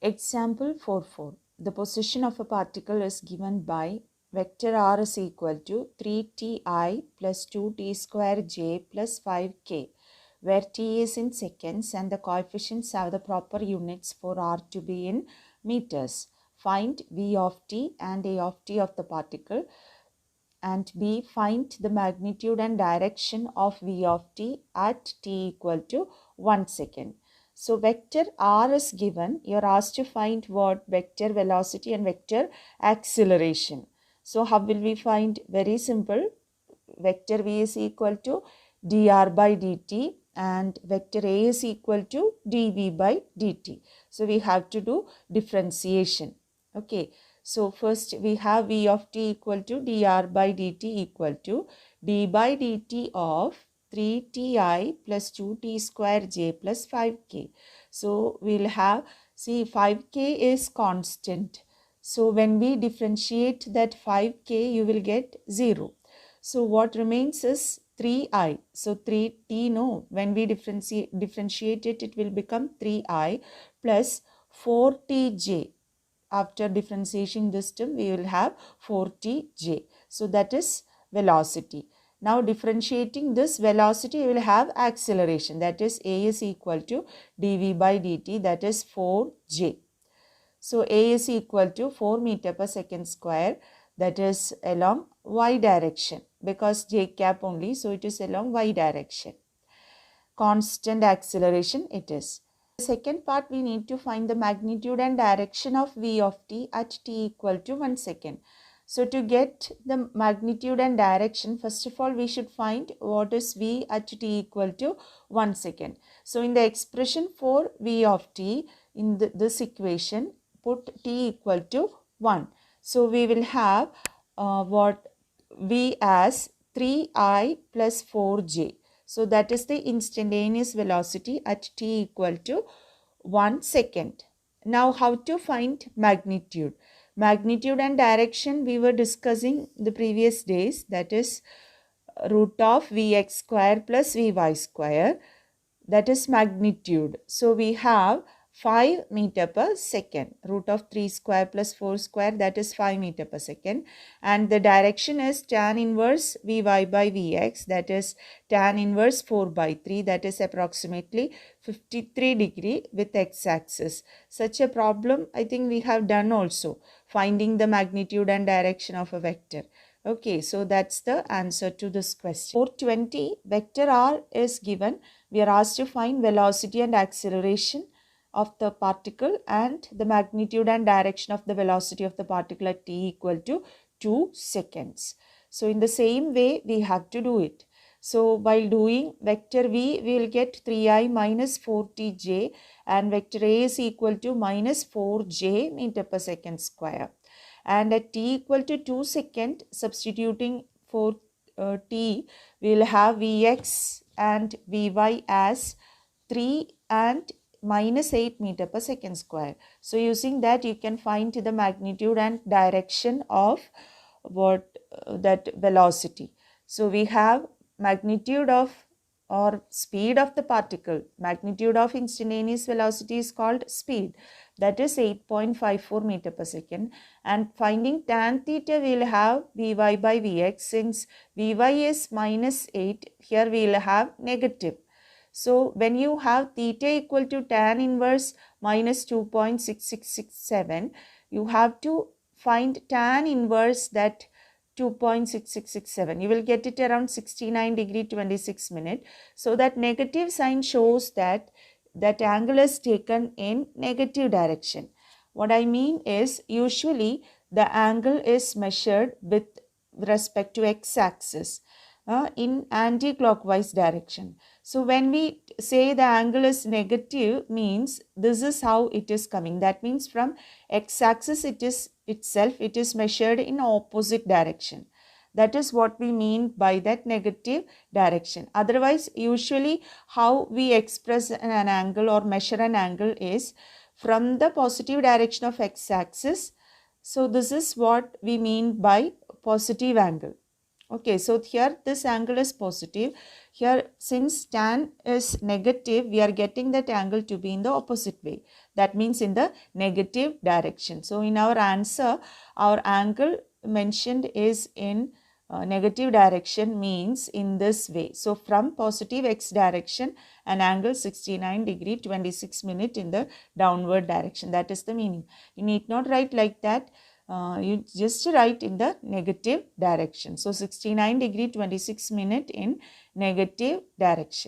Example 4.4. The position of a particle is given by vector r is equal to 3ti plus 2t square j plus 5k, where t is in seconds and the coefficients have the proper units for r to be in meters. Find v of t and a of t of the particle, and b, find the magnitude and direction of v of t at t equal to 1 second. So vector r is given. You are asked to find what? Vector velocity and vector acceleration. So how will we find? Very simple. Vector v is equal to dr by dt and vector a is equal to dv by dt. So we have to do differentiation. Okay. So first we have v of t equal to dr by dt equal to d by dt of 3ti plus 2t square j plus 5k. So we'll have, see, 5k is constant. So when we differentiate that 5k, you will get 0. So what remains is 3i. So 3t, no, when we differentiate it, it will become 3i plus 4tj. After differentiating this term, we will have 4tj. So that is velocity. Now differentiating this velocity, we will have acceleration. That is a is equal to dv by dt, that is 4j. So a is equal to 4 meter per second square, that is along y direction, because j cap only, so it is along y direction. Constant acceleration it is. The second part, we need to find the magnitude and direction of v of t at t equal to 1 second. So to get the magnitude and direction, first of all we should find what is v at t equal to 1 second. So in the expression for v of t, in this equation, put t equal to 1. So we will have what v as 3i plus 4j. So that is the instantaneous velocity at t equal to 1 second. Now how to find magnitude? Magnitude and direction we were discussing the previous days, that is root of vx square plus vy square, that is magnitude. So we have 5 meter per second. Root of 3 square plus 4 square, that is 5 meter per second. And the direction is tan inverse Vy by Vx, that is tan inverse 4 by 3, that is approximately 53 degree with x-axis. Such a problem I think we have done also, finding the magnitude and direction of a vector. Okay, so that's the answer to this question. 420, vector r is given. We are asked to find velocity and acceleration of the particle and the magnitude and direction of the velocity of the particle at t equal to 2 seconds. So in the same way we have to do it. So while doing vector v, we will get 3i minus 4tj and vector a is equal to minus 4j meter per second square. And at t equal to 2 second, substituting for t, we will have vx and vy as 3 and minus 8 meter per second square. So using that you can find the magnitude and direction of what that velocity. So we have magnitude of or speed of the particle. Magnitude of instantaneous velocity is called speed, that is 8.54 meter per second. And finding tan theta, we will have Vy by Vx. Since Vy is minus 8, here we will have negative. So when you have theta equal to tan inverse minus 2.6667, you have to find tan inverse that 2.6667. You will get it around 69 degree 26 minute. So that negative sign shows that that angle is taken in negative direction. What I mean is, usually the angle is measured with respect to x-axis in anti-clockwise direction. So when we say the angle is negative, means this is how it is coming. That means from x-axis it is measured in opposite direction. That is what we mean by that negative direction. Otherwise, usually how we express an angle or measure an angle is from the positive direction of x-axis. So this is what we mean by positive angle. Okay, so here this angle is positive. Here, since tan is negative, we are getting that angle to be in the opposite way. That means in the negative direction. So in our answer, our angle mentioned is in negative direction, means in this way. So from positive x direction, an angle 69 degree 26 minute in the downward direction. That is the meaning. You need not write like that. You just write in the negative direction. So 69 degree 26 minute in negative direction.